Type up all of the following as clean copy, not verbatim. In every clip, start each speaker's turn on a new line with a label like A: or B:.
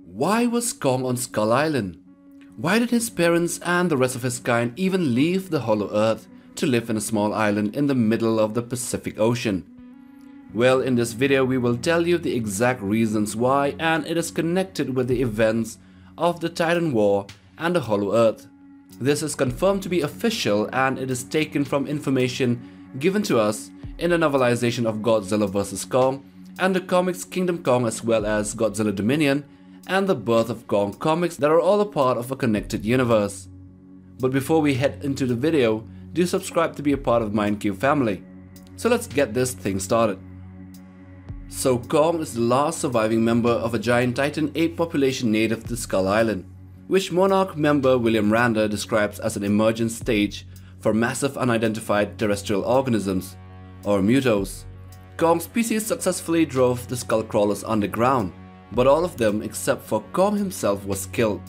A: Why was Kong on Skull Island? Why did his parents and the rest of his kind even leave the Hollow Earth to live in a small island in the middle of the Pacific Ocean? Well, in this video we will tell you the exact reasons why, and it is connected with the events of the Titan War and the Hollow Earth. This is confirmed to be official, and it is taken from information given to us in the novelization of Godzilla vs. Kong and the comics Kingdom Kong, as well as Godzilla Dominion and the Birth of Kong comics that are all a part of a connected universe. But before we head into the video, do subscribe to be a part of MindQ family. So let's get this thing started. So Kong is the last surviving member of a giant Titan ape population native to Skull Island, which Monarch member William Randa describes as an emergent stage for massive unidentified terrestrial organisms, or mutos. Kong's species successfully drove the skull crawlers underground, but all of them except for Kong himself was killed.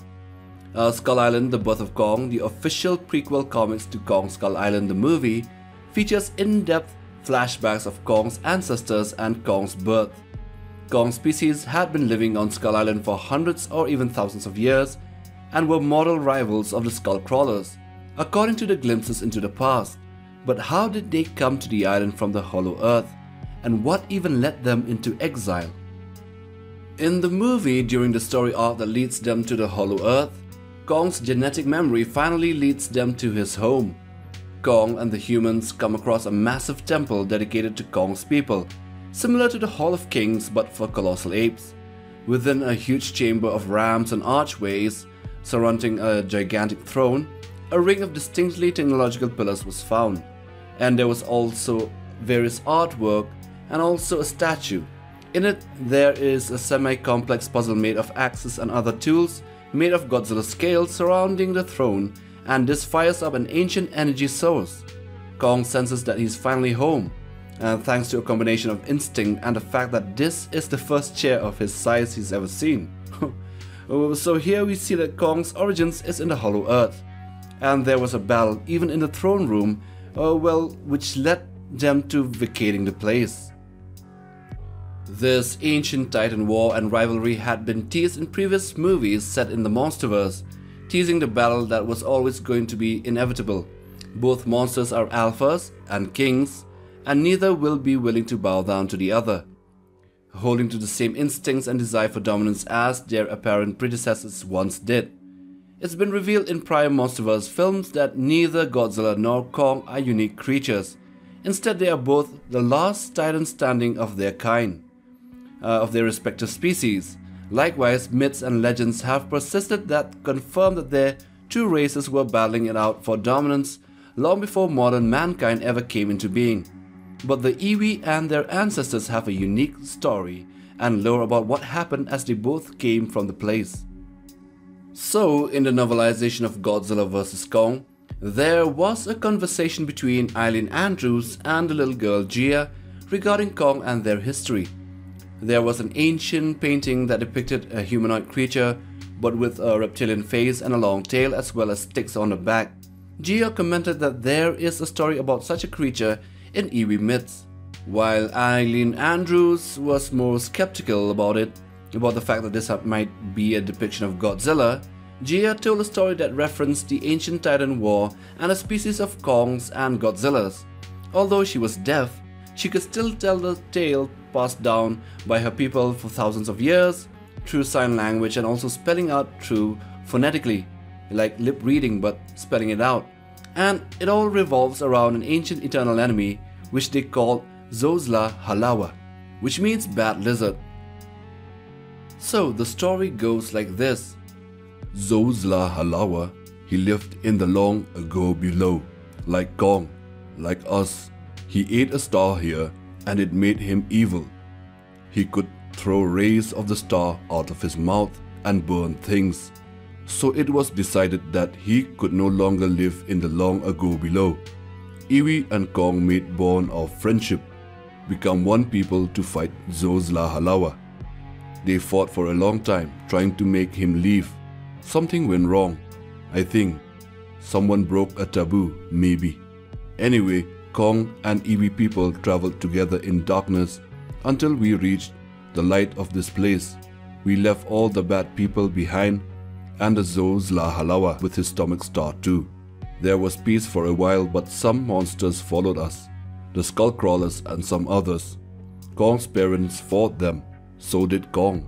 A: Skull Island: The Birth of Kong, the official prequel comics to Kong Skull Island the movie, features in-depth flashbacks of Kong's ancestors and Kong's birth. Kong's species had been living on Skull Island for hundreds or even thousands of years and were mortal rivals of the skull crawlers, according to the glimpses into the past. But how did they come to the island from the Hollow Earth, and what even led them into exile? In the movie, during the story arc that leads them to the Hollow Earth, Kong's genetic memory finally leads them to his home. Kong and the humans come across a massive temple dedicated to Kong's people, similar to the Hall of Kings but for colossal apes. Within a huge chamber of ramps and archways surrounding a gigantic throne, a ring of distinctly technological pillars was found, and there was also various artwork and also a statue. In it, there is a semi-complex puzzle made of axes and other tools made of Godzilla scales surrounding the throne, and this fires up an ancient energy source. Kong senses that he's finally home, and thanks to a combination of instinct and the fact that this is the first chair of his size he's ever seen. So here we see that Kong's origins is in the Hollow Earth, and there was a battle even in the throne room, which led them to vacating the place. This ancient Titan war and rivalry had been teased in previous movies set in the Monsterverse, teasing the battle that was always going to be inevitable. Both monsters are alphas and kings, and neither will be willing to bow down to the other, holding to the same instincts and desire for dominance as their apparent predecessors once did. It's been revealed in prior Monsterverse films that neither Godzilla nor Kong are unique creatures. Instead, they are both the last Titan standing of their kind, of their respective species. Likewise, myths and legends have persisted that confirm that their two races were battling it out for dominance long before modern mankind ever came into being. But the Iwi and their ancestors have a unique story and lore about what happened as they both came from the place. So, in the novelization of Godzilla vs. Kong, there was a conversation between Ilene Andrews and the little girl Jia regarding Kong and their history. There was an ancient painting that depicted a humanoid creature, but with a reptilian face and a long tail as well as sticks on the back. Jia commented that there is a story about such a creature in Iwi myths, while Ilene Andrews was more skeptical about the fact that this might be a depiction of Godzilla. Jia told a story that referenced the ancient Titan war and a species of Kongs and Godzillas. Although she was deaf, she could still tell the tale passed down by her people for thousands of years through sign language and also spelling out through phonetically, like lip reading but spelling it out. And it all revolves around an ancient eternal enemy which they call Zozla Halawa, which means bad lizard. So the story goes like this. Zozla Halawa, he lived in the long ago below, like Kong, like us. He ate a star here and it made him evil. He could throw rays of the star out of his mouth and burn things. So it was decided that he could no longer live in the long ago below. Iwi and Kong made bond of friendship, become one people to fight Zozla Halawa. They fought for a long time trying to make him leave. Something went wrong. I think someone broke a taboo, maybe. Anyway, Kong and Eevee people traveled together in darkness until we reached the light of this place. We left all the bad people behind and the Zo's La Halawa with his stomach star too. There was peace for a while, but some monsters followed us, the skull crawlers and some others. Kong's parents fought them, so did Kong.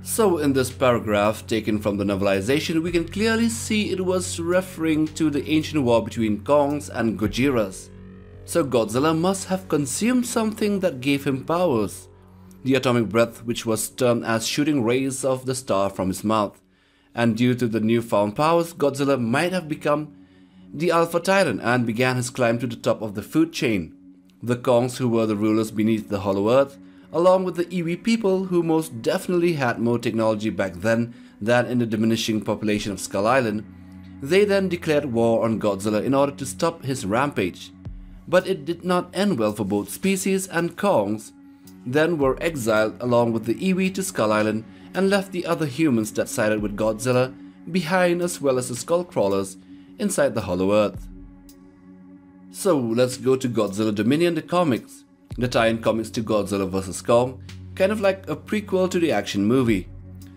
A: So in this paragraph taken from the novelization, we can clearly see it was referring to the ancient war between Kongs and Godzillas. So Godzilla must have consumed something that gave him powers. The atomic breath, which was termed as shooting rays of the star from his mouth. And due to the newfound powers, Godzilla might have become the Alpha Titan and began his climb to the top of the food chain. The Kongs, who were the rulers beneath the Hollow Earth, along with the Eevee people, who most definitely had more technology back then than in the diminishing population of Skull Island, they then declared war on Godzilla in order to stop his rampage. But it did not end well for both species, and Kongs then were exiled along with the Eevee to Skull Island and left the other humans that sided with Godzilla behind, as well as the skull crawlers inside the Hollow Earth. So let's go to Godzilla Dominion, the comics. The tie-in comics to Godzilla vs. Kong, kind of like a prequel to the action movie.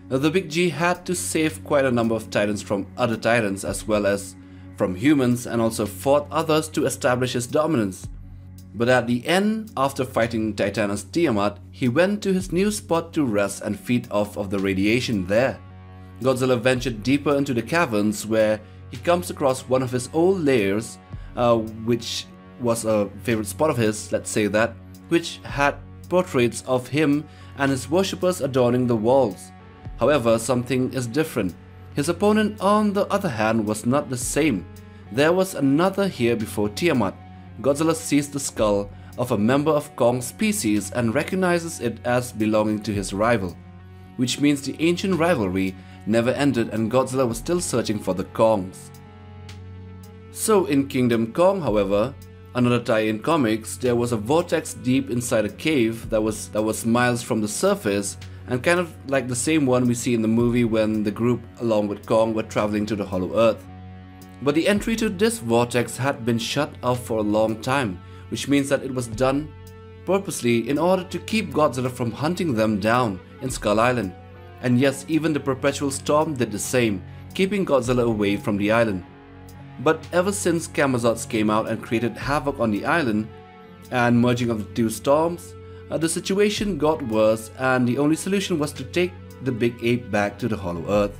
A: The Big G had to save quite a number of titans from other titans as well as from humans, and also fought others to establish his dominance. But at the end, after fighting Titanus Tiamat, he went to his new spot to rest and feed off of the radiation there. Godzilla ventured deeper into the caverns, where he comes across one of his old lairs, which was a favorite spot of his, let's say that, which had portraits of him and his worshippers adorning the walls. However, something is different. His opponent, on the other hand, was not the same. There was another here before Tiamat. Godzilla sees the skull of a member of Kong's species and recognizes it as belonging to his rival, which means the ancient rivalry never ended and Godzilla was still searching for the Kongs. So in Kingdom Kong, however, another tie-in comics, there was a vortex deep inside a cave that was miles from the surface, and kind of like the same one we see in the movie when the group along with Kong were traveling to the Hollow Earth. But the entry to this vortex had been shut off for a long time, which means that it was done purposely in order to keep Godzilla from hunting them down in Skull Island. And yes, even the perpetual storm did the same, keeping Godzilla away from the island. But ever since Camazots came out and created havoc on the island, and merging of the two storms, the situation got worse, and the only solution was to take the big ape back to the Hollow Earth.